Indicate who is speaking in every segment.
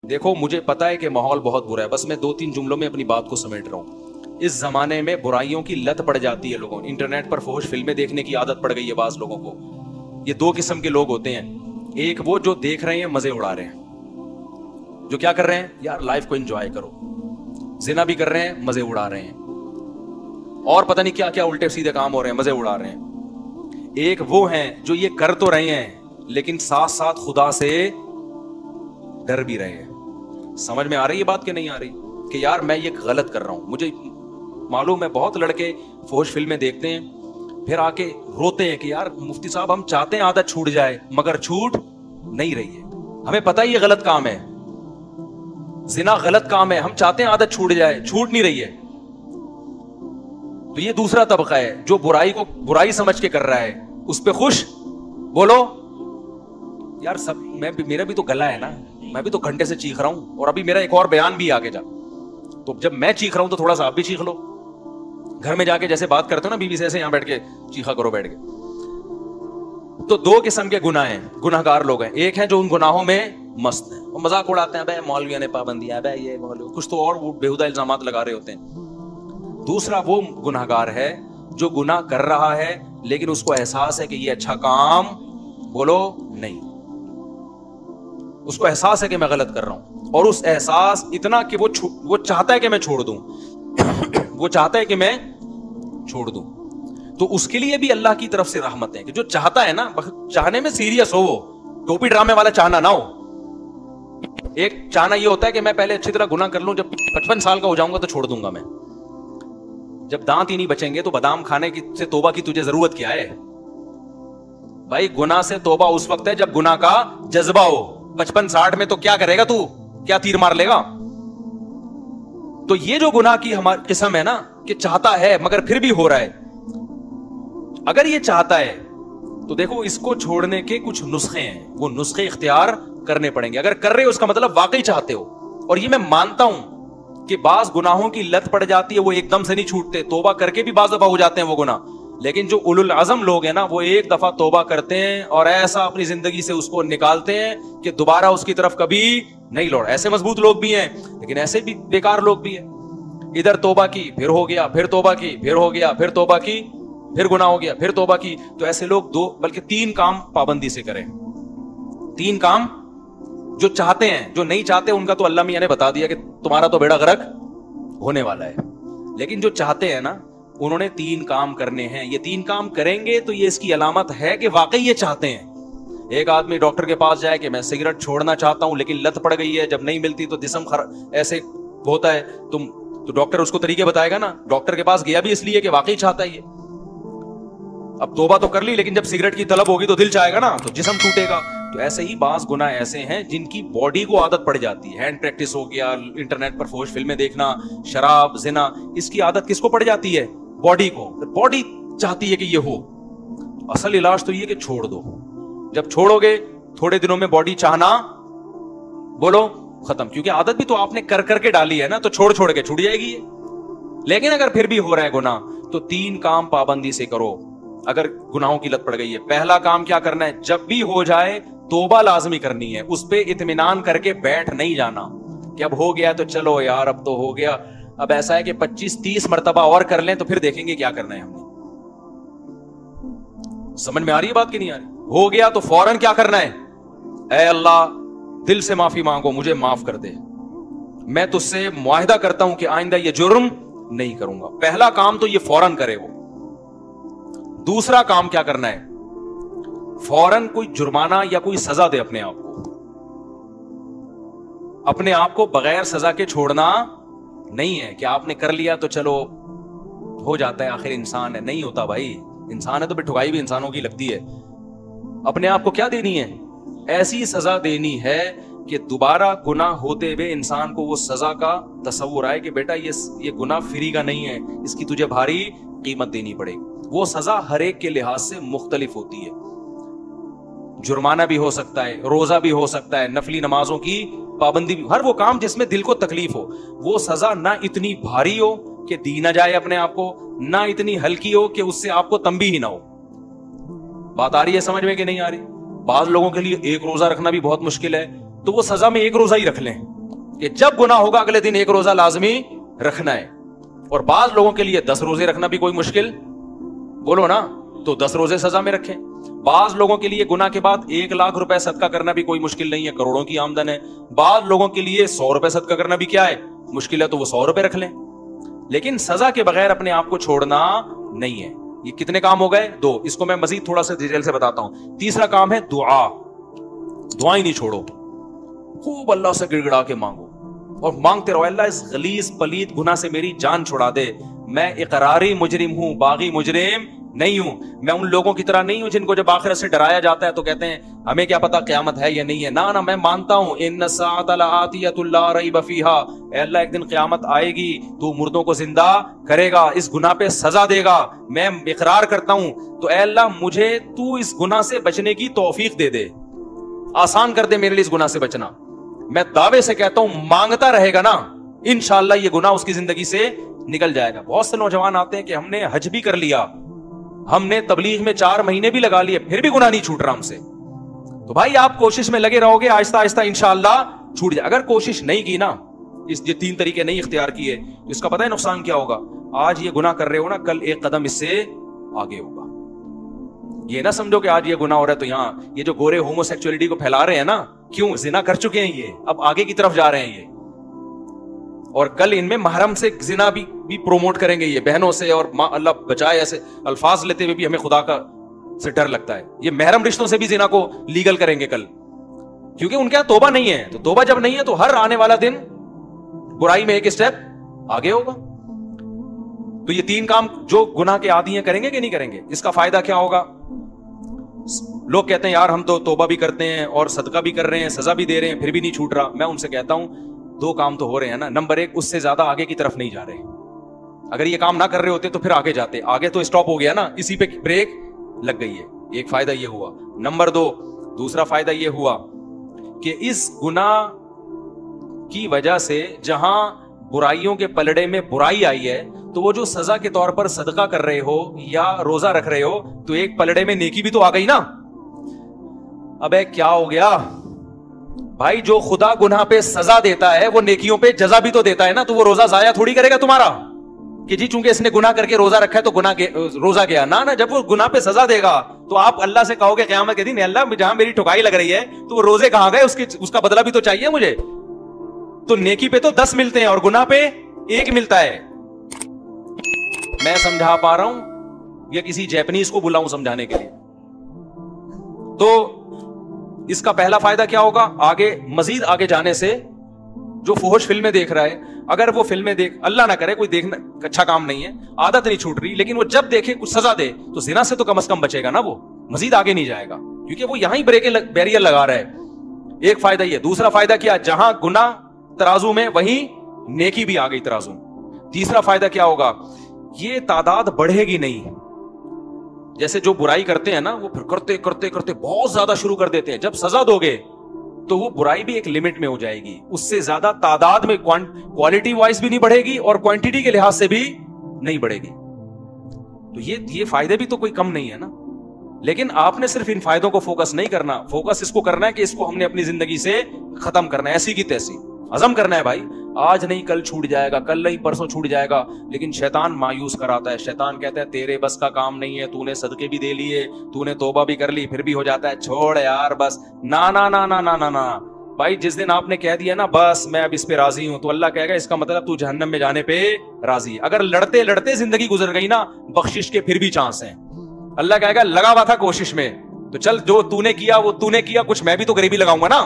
Speaker 1: دیکھو مجھے پتا ہے کہ ماحول بہت برا ہے، بس میں 2-3 جملوں میں اپنی بات کو سمیٹ رہا ہوں۔ اس زمانے میں برائیوں کی لت پڑ جاتی ہے لوگوں، انٹرنیٹ پر فحش فلمیں دیکھنے کی عادت پڑ گئی ہے بعض لوگوں کو۔ یہ 2 قسم کے لوگ ہوتے ہیں، ایک وہ جو دیکھ رہے ہیں مزے اڑا رہے ہیں، جو کیا کر رہے ہیں یار لائف کو انجوائے کرو، زنا بھی کر رہے ہیں مزے اڑا رہے ہیں، اور پتہ نہیں کیا کیا الٹے سیدھے کام ہو رہے ہیں، مزے اڑا رہے ہیں۔ ایک وہ ہیں جو یہ کر تو رہے ہیں لیکن ساتھ ساتھ خدا سے ڈر بھی رہے ہیں۔ سمجھ میں آ رہی ہے بات کہ نہیں آ رہی؟ کہ یار میں یہ غلط کر رہا ہوں، مجھے معلوم ہے بہت لڑکے فحش فلمیں دیکھتے ہیں پھر آ کے روتے ہیں کہ یار مفتی صاحب ہم چاہتے ہیں عادت چھوٹ جائے مگر چھوٹ نہیں رہی ہے، ہمیں پتہ ہے یہ غلط کام ہے، زنا غلط کام ہے، ہم چاہتے ہیں عادت چھوٹ جائے، چھوٹ نہیں رہی ہے۔ تو یہ دوسرا طبقہ ہے جو برائی کو برائی سمجھ کے کر رہا ہے، اس پہ خوش بولو یار سب میرا بھی تو گلا ہے نا، میں بھی تو گھنٹے سے چیخ رہا ہوں اور ابھی میرا ایک اور بیان بھی آگے جا، تو جب میں چیخ رہا ہوں تو تھوڑا سا آپ بھی چیخ لو، گھر میں جا کے جیسے بات کرتے ہو نا بیوی سے، ایسے یہاں بیٹھ کے چیخا کرو بیٹھ کے۔ تو 2 قسم کے گناہ ہیں، گناہ گار لوگ ہیں، ایک ہیں جو ان گناہوں میں مست ہیں، وہ مذاق اڑاتے ہیں بھائی مولویوں نے پابندیاں بھائی یہ مولوی کچھ تو اور وہ بےہودہ الزامات لگا رہے ہوتے ہیں۔ دوسرا وہ گناہ گار ہے جو گناہ کر رہا ہے لیکن اس کو احساس ہے کہ یہ اچھا کام بولو نہیں، اس کو احساس ہے کہ میں غلط کر رہا ہوں، اور اس احساس اتنا کہ وہ چاہتا ہے کہ میں چھوڑ دوں وہ چاہتا ہے کہ میں چھوڑ دوں۔ تو اس کے لیے بھی اللہ کی طرف سے رحمت ہے کہ جو چاہتا ہے نا، چاہنے میں سیریس ہو، وہ ٹوپی ڈرامے والا چاہنا نہ ہو۔ ایک چاہنا یہ ہوتا ہے کہ میں پہلے اچھی طرح گناہ کر لوں، جب 55 سال کا ہو جاؤں گا تو چھوڑ دوں گا میں، جب دانت ہی نہیں بچیں گے تو بادام کھانے سے توبہ کی تجھے ضرورت کیا ہے بھائی؟ گناہ سے توبہ اس وقت ہے جب گناہ کا جذبہ ہو، 55-60 میں تو کیا کرے گا تو؟ کیا تیر مار لے گا؟ تو یہ جو گناہ کی ہماری قسم ہے نا کہ چاہتا ہے مگر پھر بھی ہو رہا ہے، اگر یہ چاہتا ہے تو دیکھو اس کو چھوڑنے کے کچھ نسخے ہیں، وہ نسخے اختیار کرنے پڑیں گے۔ اگر کر رہے ہو اس کا مطلب واقعی چاہتے ہو، اور یہ میں مانتا ہوں کہ بعض گناہوں کی لت پڑ جاتی ہے، وہ ایک دم سے نہیں چھوٹتے، توبہ کر کے بھی بعض دفعہ ہو جاتے ہیں وہ گناہ، لیکن جو اولو العزم لوگ ہیں نا وہ ایک دفعہ توبہ کرتے ہیں اور ایسا اپنی زندگی سے اس کو نکالتے ہیں کہ دوبارہ اس کی طرف کبھی نہیں لوٹ۔ ایسے مضبوط لوگ بھی ہیں لیکن ایسے بھی بیکار لوگ بھی ہیں، ادھر توبہ کی پھر ہو گیا، پھر توبہ کی پھر ہو گیا، پھر توبہ کی پھر گناہ ہو گیا، پھر توبہ کی۔ تو ایسے لوگ 2 بلکہ 3 کام پابندی سے کریں، 3 کام جو چاہتے ہیں، جو نہیں چاہتے ان کا تو اللہ میاں نے بتا دیا کہ تمہارا تو بیڑا غرق ہونے والا ہے، لیکن جو چاہتے ہیں نا انہوں نے 3 کام کرنے ہیں۔ یہ 3 کام کریں گے تو یہ اس کی علامت ہے کہ واقعی یہ چاہتے ہیں۔ ایک آدمی ڈاکٹر کے پاس جائے کہ میں سگریٹ چھوڑنا چاہتا ہوں لیکن لت پڑ گئی ہے، جب نہیں ملتی تو جسم ایسے ہوتا ہے، تو ڈاکٹر اس کو طریقے بتائے گا نا۔ ڈاکٹر کے پاس گیا بھی اس لیے کہ واقعی چاہتا ہے یہ، اب توبہ تو کر لی لیکن جب سگریٹ کی طلب ہوگی تو دل چاہے گا نا، تو جسم ٹوٹے گا۔ تو ایسے ہی بعض گناہ ایسے ہیں جن کی باڈی کو عادت پڑ جاتی ہے، ہینڈ پریکٹس ہو گیا، انٹرنیٹ پر فحش فلمیں دیکھنا، شراب، زنا، اس کی عادت کس کو پڑ جاتی ہے؟ باڈی کو۔ باڈی چاہتی ہے کہ یہ ہو، اصل علاج تو یہ کہ چھوڑ دو۔ جب چھوڑو گے تھوڑے دنوں میں باڈی چاہنا بولو ختم، کیونکہ عادت بھی تو آپ نے کر کر کے ڈالی ہے نا، تو چھوڑ چھوڑ کے چھوٹ جائے گی یہ۔ لیکن اگر پھر بھی ہو رہا ہے گناہ تو 3 کام پابندی سے کرو اگر گناہوں کی لت پڑ گئی ہے۔ پہلا کام کیا کرنا ہے؟ جب بھی ہو جائے توبہ لازمی کرنی ہے، اس پہ اطمینان کر کے بیٹھ نہیں جانا کہ اب ہو گیا تو چلو یار اب تو ہو گیا، اب ایسا ہے کہ 25-30 مرتبہ اور کر لیں تو پھر دیکھیں گے کیا کرنا ہے ہم نے۔ سمجھ میں آ رہی ہے بات کہ نہیں آ رہی؟ ہو گیا تو فوراً کیا کرنا ہے؟ اے اللہ دل سے معافی مانگو، مجھے معاف کر دے، میں تجھ سے معاہدہ کرتا ہوں کہ آئندہ یہ جرم نہیں کروں گا۔ پہلا کام تو یہ فوراً کرے وہ۔ دوسرا کام کیا کرنا ہے؟ فوراً کوئی جرمانہ یا کوئی سزا دے اپنے آپ کو، اپنے آپ کو بغیر سزا کے چھوڑنا نہیں ہے کہ آپ نے کر لیا تو چلو ہو جاتا ہے، آخر انسان ہے۔ نہیں ہوتا بھائی، انسان ہے تو پھر ٹھکائی بھی انسانوں کی لگتی ہے۔ اپنے آپ کو کیا دینی ہے؟ ایسی سزا دینی ہے کہ دوبارہ گناہ ہوتے ہوئے انسان کو وہ سزا کا تصور آئے کہ بیٹا یہ گناہ فری کا نہیں ہے، اس کی تجھے بھاری قیمت دینی پڑے گی۔ وہ سزا ہر ایک کے لحاظ سے مختلف ہوتی ہے، جرمانہ بھی ہو سکتا ہے، روزہ بھی ہو سکتا ہے، نفلی نمازوں کی پابندی بھی، ہر وہ کام جس میں دل کو تکلیف ہو۔ وہ سزا نہ اتنی بھاری ہو کہ دی نہ جائے اپنے آپ کو، نہ اتنی ہلکی ہو کہ اس سے آپ کو تنبیہ ہی نہ ہو۔ بات آ رہی ہے سمجھ میں کہ نہیں آ رہی؟ بعض لوگوں کے لیے 1 روزہ رکھنا بھی بہت مشکل ہے، تو وہ سزا میں 1 روزہ ہی رکھ لیں، کہ جب گناہ ہوگا اگلے دن ایک روزہ لازمی رکھنا ہے. اور بعض لوگوں کے لیے 10 روزے رکھنا بھی کوئی مشکل, بولو نا, تو 10 روزے سزا میں رکھیں. بعض لوگوں کے لیے گناہ کے بعد 1 لاکھ روپے صدقہ کرنا بھی کوئی مشکل نہیں ہے, کروڑوں کی آمدن ہے. بعض لوگوں کے لیے 100 روپے صدقہ کرنا بھی کیا ہے, مشکل ہے, تو وہ 100 روپے رکھ لیں. لیکن سزا کے بغیر اپنے آپ کو چھوڑنا نہیں ہے. یہ کتنے کام ہو گئے؟ 2. اس کو میں مزید تھوڑا سا ڈیٹیل سے بتاتا ہوں. تیسرا کام ہے دعا. دعائیں نہیں چھوڑو, خوب اللہ سے گڑ گڑا کے مانگو اور مانگتے رہو, اللہ اس غلیظ پلید گناہ سے میری جان چھڑا دے. میں اقراری مجرم ہوں, باغی مجرم نہیں ہوں. میں ان لوگوں کی طرح نہیں ہوں جن کو جب آخرت سے ڈرایا جاتا ہے تو کہتے ہیں ہمیں کیا پتا قیامت ہے یا نہیں ہے. نہ میں مانتا ہوں ان الساعۃ لآتیۃ لا ریب فیہا, اے اللہ ایک دن قیامت آئے گی, تو مردوں کو زندہ کرے گا, اس گناہ پہ سزا دے گا. میں اقرار کرتا ہوں, تو اے اللہ مجھے تو اس گناہ سے بچنے کی توفیق دے دے, آسان کر دے میرے لیے اس گناہ سے بچنا. میں دعوے سے کہتا ہوں مانگتا رہے گا نا, انشاءاللہ یہ گناہ اس کی زندگی سے نکل جائے گا. بہت سے نوجوان آتے ہیں کہ ہم نے حج بھی کر لیا, ہم نے تبلیغ میں 4 مہینے بھی لگا لیے, پھر بھی گناہ نہیں چھوٹ رہا ہم سے. تو بھائی آپ کوشش میں لگے رہو گے, آہستہ آہستہ انشاءاللہ چھوٹ جائے. اگر کوشش نہیں کی نا, یہ 3 طریقے نہیں اختیار کیے, تو اس کا پتہ ہے نقصان کیا ہوگا؟ آج یہ گناہ کر رہے ہو نا, کل ایک قدم اس سے آگے ہوگا. یہ نہ سمجھو کہ آج یہ گناہ ہو رہا ہے تو یہاں یہ جو گورے ہومو سیکچولیٹی کو پھیلا رہے ہیں نا, کیوں زنا کر چکے ہیں یہ, اب آگے کی طرف جا رہے ہیں یہ, اور کل ان میں محرم سے زنا بھی پروموٹ کریں گے یہ بہنوں سے, اور اللہ بچائے ایسے الفاظ لیتے ہوئے بھی ہمیں خدا کا سے ڈر لگتا ہے. یہ محرم رشتوں سے بھی زنا کو لیگل کریں گے کل, کیونکہ ان کے توبہ نہیں ہے. تو توبہ جب نہیں ہے تو ہر آنے والا دن برائی میں ایک اسٹیپ آگے ہوگا. تو یہ 3 کام جو گناہ کے عادی ہیں کریں گے کہ نہیں کریں گے؟ اس کا فائدہ کیا ہوگا؟ لوگ کہتے ہیں یار ہم تو توبہ بھی کرتے ہیں اور صدقہ بھی کر رہے ہیں, سزا بھی دے رہے ہیں, پھر بھی نہیں چھوٹ رہا. میں ان سے کہتا ہوں 2 کام تو ہو رہے ہیں نا. نمبر 1, اس سے زیادہ آگے کی طرف نہیں جا رہے. اگر یہ کام نہ کر رہے ہوتے تو پھر آگے جاتے, آگے تو اسٹاپ ہو گیا نا, اسی پہ بریک لگ گئی ہے. ایک فائدہ یہ ہوا. نمبر 2, دوسرا فائدہ یہ ہوا کہ اس گناہ کی وجہ سے جہاں برائیوں کے پلڑے میں برائی آئی ہے, تو وہ جو سزا کے طور پر صدقہ کر رہے ہو یا روزہ رکھ رہے ہو, تو ایک پلڑے میں نیکی بھی تو آ گئی نا. ابے کیا ہو گیا بھائی, جو خدا گناہ پہ سزا دیتا ہے وہ نیکیوں پہ جزا بھی تو دیتا ہے نا. تو وہ روزہ ضائع تھوڑی کرے گا تمہارا کہ جی چونکہ اس نے گناہ کر کے روزہ رکھا ہے تو روزہ گیا. نہ جب وہ گناہ پہ سزا دے گا تو آپ اللہ سے کہو گے قیامت کے دن, اللہ جہاں میری ٹھکائی لگ رہی ہے تو وہ روزے کہاں گئے, اس کا بدلہ بھی تو چاہیے مجھے. تو نیکی پہ تو 10 ملتے ہیں اور گناہ پہ 1 ملتا ہے. میں سمجھا پا رہا ہوں یا کسی جیپنیز کو بلاؤں سمجھانے کے لیے؟ تو اس کا پہلا فائدہ کیا ہوگا؟ آگے مزید آگے جانے سے جو فحش فلمیں دیکھ رہا ہے, اگر وہ فلمیں اللہ نہ کرے, کوئی دیکھنا اچھا کام نہیں ہے, عادت نہیں چھوٹ رہی, لیکن وہ جب دیکھے کچھ سزا دے تو زنا سے تو کم از کم بچے گا نا, وہ مزید آگے نہیں جائے گا کیونکہ وہ یہاں ہی بیریئر لگا رہا ہے. ایک فائدہ یہ. دوسرا فائدہ کیا؟ جہاں گناہ ترازو میں وہیں نیکی بھی آ گئی ترازو. تیسرا فائدہ کیا ہوگا؟ یہ تعداد بڑھے گی نہیں. جیسے جو برائی کرتے ہیں نا, وہ پھر کرتے کرتے کرتے بہت زیادہ شروع کر دیتے ہیں. جب سزا دو گے تو وہ برائی بھی ایک لمٹ میں ہو جائے گی, اس سے زیادہ تعداد میں کوالٹی وائز بھی نہیں بڑھے گی اور کوانٹٹی کے لحاظ سے بھی نہیں بڑھے گی. تو یہ فائدے بھی تو کوئی کم نہیں ہے نا. لیکن آپ نے صرف ان فائدوں کو فوکس نہیں کرنا, فوکس اس کو کرنا ہے کہ اس کو ہم نے اپنی زندگی سے ختم کرنا ہے, ایسی کی تیسی عزم کرنا ہے بھائی. آج نہیں کل چھوٹ جائے گا, کل نہیں پرسوں چھوٹ جائے گا. لیکن شیطان مایوس کراتا ہے, شیطان کہتا ہے تیرے بس کا کام نہیں ہے, تو نے صدقے بھی دے لیے, تو نے توبہ بھی کر لی, پھر بھی ہو جاتا ہے چھوڑ یار بس. نا نا نا نا نا نا نا بھائی, جس دن آپ نے کہہ دیا نا بس میں اب اس پہ راضی ہوں, تو اللہ کہے گا اس کا مطلب تو جہنم میں جانے پہ راضی ہے. اگر لڑتے لڑتے زندگی گزر گئی نا, بخشش کے پھر بھی چانس ہیں. اللہ کہے گا لگا ہوا تھا کوشش میں, تو چل جو تو نے کیا وہ تو نے کیا, کچھ میں بھی تو غریبی لگاؤں گا نا.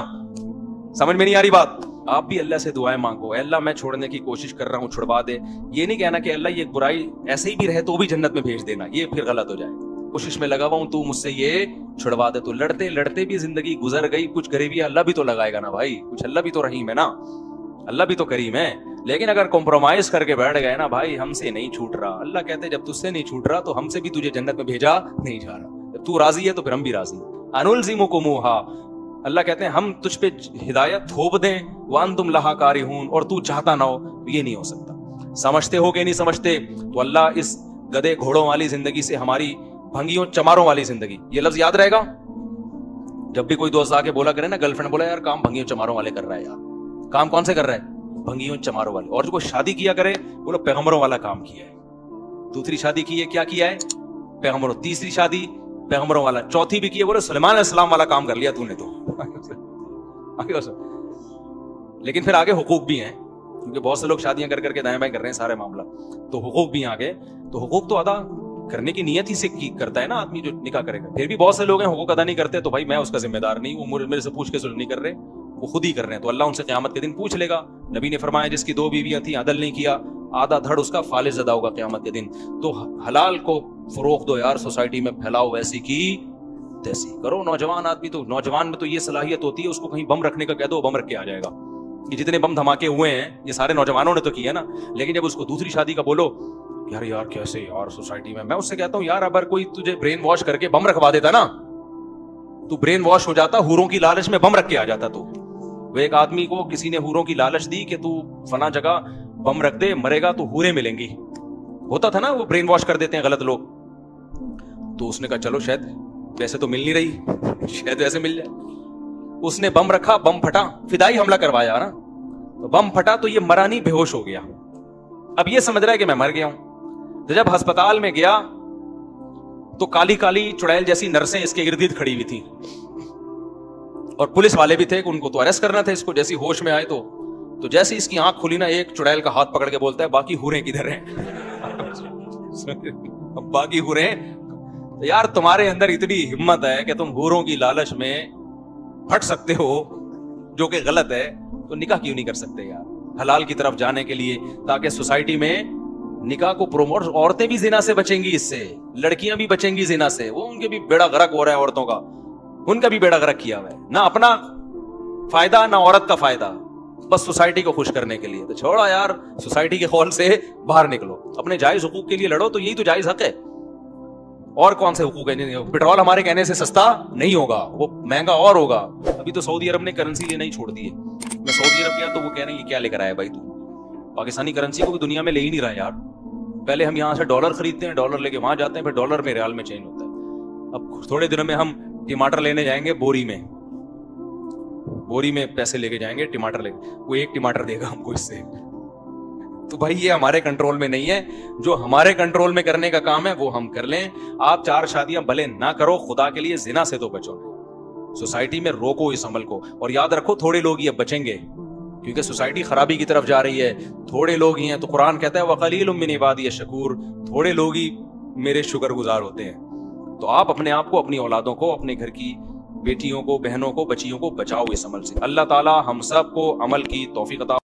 Speaker 1: سمجھ میں نہیں آ رہی بات؟ آپ بھی اللہ سے دعائیں مانگو, اے اللہ میں چھوڑنے کی کوشش کر رہا ہوں, چھڑوا دے. یہ نہیں کہنا کہ اللہ یہ برائی ایسے ہی بھی رہے تو بھی جنت میں بھیج دینا, یہ پھر غلط ہو جائے. کوشش میں لگا ہوا ہوں, تو مجھ سے یہ چھڑوا دے. تو لڑتے لڑتے بھی زندگی گزر گئی, کچھ غریبی اللہ بھی تو لگائے گا نا بھائی, کچھ اللہ بھی تو رحیم ہے نا, اللہ بھی تو کریم ہے. لیکن اگر کمپرومائز کر کے بیٹھ گئے نا بھائی, ہم سے نہیں چھوٹ رہا, اللہ کہتے جب تجھ سے نہیں چھوٹ رہا تو ہم سے بھی تجھے جنت میں بھیجا نہیں جا رہا. جب تو راضی ہے تو پھر ہم بھی راضی. انلزمکموہا, اللہ کہتے ہیں ہم تجھ پہ ہدایت تھوپ دیں, وانتم لہا کارہون, اور تو چاہتا نہ ہو, یہ نہیں ہو سکتا. سمجھتے ہو کہ نہیں سمجھتے؟ تو اللہ اس گدے گھوڑوں والی زندگی سے ہماری بھنگیوں چماروں والی زندگی, یہ لفظ یاد رہے گا. جب بھی کوئی دوست آ کے بولا کرے نا, گرل فرینڈ بولا یار کام بھنگیوں چماروں والے کر رہا ہے یار, کام کون سے کر رہا ہے؟ بھنگیوں چماروں والے. اور جو کوئی شادی کیا کرے بولو پیغمبروں والا کام کیا ہے. دوسری شادی کی ہے, کیا کیا ہے؟ پیغمبروں. تیسری شادی پیغمبروں والا. چوتھی بھی کی ہے, بولے سلیمان علیہ السلام والا کام کر لیا تو نے تو. لیکن پھر آگے حقوق بھی ہیں, کیونکہ بہت سے لوگ شادیاں کر کر کے دائیں بائیں کر رہے ہیں سارے معاملہ, تو حقوق بھی آگے. تو حقوق تو ادا کرنے کی نیت ہی سے کرتا ہے نا آدمی جو نکاح کرے گا. پھر بھی بہت سے لوگ ہیں حقوق ادا نہیں کرتے, تو بھائی میں اس کا ذمہ دار نہیں, وہ میرے سے پوچھ کے ظلم نہیں کر رہے, وہ خود ہی کر رہے ہیں, تو اللہ ان سے قیامت کے دن پوچھ لے گا. نبی نے فرمایا جس کی 2 بیویاں تھیں عدل نہیں کیا, آدھا دھڑ اس کا فالج زدہ ہوگا قیامت کے دن. تو حلال کو فروغ دو یار, سوسائٹی میں پھیلاؤ, ویسی کی تیسی کرو. نوجوان آدمی تو, نوجوان میں تو یہ صلاحیت ہوتی ہے, اس کو کہیں بم رکھنے کا کہہ دو بم رکھ کے آ جائے گا. یہ جتنے بم دھماکے ہوئے ہیں یہ سارے نوجوانوں نے تو کیے نا. لیکن جب اس کو دوسری شادی کا بولو یار کیسے یار سوسائٹی میں اس سے کہتا ہوں یار اگر کوئی تجھے برین واش کر کے بم رکھوا دیتا نا, تو برین واش ہو جاتا, حوروں کی لالچ میں بم رکھ کے آ جاتا. تو وہ ایک آدمی کو کسی نے حوروں کی لالچ دی کہ تو فلاں جگہ بم رکھ دے, مرے گا تو حوریں ملیں گی, ہوتا تھا نا, وہ برین واش کر دیتے ہیں غلط لوگ. تو اس نے کہا چلو شاید ویسے تو مل نہیں رہی, شاید ویسے مل جائے. اس نے بم رکھا, بم پھٹا, فدائی حملہ کروایا نا, تو بم پھٹا تو یہ مرا نہیں, بے ہوش ہو گیا. اب یہ سمجھ رہا ہے کہ میں مر گیا ہوں. تو جب ہسپتال میں گیا تو کالی کالی چڑیل جیسی نرسیں اس کے ارد گرد کھڑی ہوئی تھیں, اور پولیس والے بھی تھے کہ ان کو تو اریسٹ کرنا تھا اس کو. جیسی ہوش میں آئے تو جیسے اس کی آنکھ کھلی نا, ایک چڑیل کا ہاتھ پکڑ کے بولتا ہے باقی حوریں کدھر ہیں؟ باقی حوریں. یار تمہارے اندر اتنی ہمت ہے کہ تم حوروں کی لالچ میں پھٹ سکتے ہو, جو کہ غلط ہے, تو نکاح کیوں نہیں کر سکتے یار حلال کی طرف جانے کے لیے, تاکہ سوسائٹی میں نکاح کو پروموٹ. عورتیں بھی زنا سے بچیں گی, اس سے لڑکیاں بھی بچیں گی زنا سے. وہ ان کے بھی بیڑا غرق ہو رہا ہے, عورتوں کا, ان کا بھی بیڑا غرق کیا ہوا ہے, نہ اپنا فائدہ نہ عورت کا فائدہ, بس سوسائٹی کو خوش کرنے کے لیے. تو چھوڑا یار, سوسائٹی کے خول سے باہر نکلو, اپنے جائز حقوق کے لیے لڑو, تو یہی تو جائز حق ہے. اور کون سے حقوق ہیں؟ پیٹرول ہمارے کہنے سے سستا نہیں ہوگا, وہ مہنگا اور ہوگا. ابھی تو سعودی عرب نے کرنسی لینا ہی چھوڑ دی ہے. میں سعودی عرب گیا تو وہ کہہ رہے ہیں یہ کیا لے کر آیا بھائی, تو پاکستانی کرنسی کو بھی دنیا میں لے ہی نہیں رہا یار. پہلے ہم یہاں سے ڈالر خریدتے ہیں, ڈالر لے کے وہاں جاتے ہیں, پھر ڈالر میں ریال میں چینج ہوتا ہے. اب تھوڑے دنوں میں ہم ٹماٹر لینے جائیں گے, بوری میں پیسے لے کے جائیں گے ٹماٹر لے کے, وہ 1 ٹماٹر دے گا ہم کو اس سے. تو بھائی یہ ہمارے کنٹرول میں نہیں ہے, جو ہمارے کنٹرول میں کرنے کا کام ہے وہ ہم کر لیں. آپ 4 شادیاں بھلے نہ کرو, خدا کے لیے زنا سے تو بچو. سوسائٹی میں روکو اس عمل کو, اور یاد رکھو تھوڑے لوگ ہی اب بچیں گے, کیونکہ سوسائٹی خرابی کی طرف جا رہی ہے. تھوڑے لوگ ہی ہیں, تو قرآن کہتا ہے وَقَلِيلٌ مِّنْ عِبَادِيَ الشَّكُورُ, تھوڑے لوگ ہی میرے شکر گزار ہوتے ہیں. تو آپ اپنے آپ کو, اپنی اولادوں کو, اپنے گھر کی بیٹیوں کو, بہنوں کو, بچیوں کو بچاؤ اس عمل سے. اللہ تعالی ہم سب کو عمل کی توفیق عطا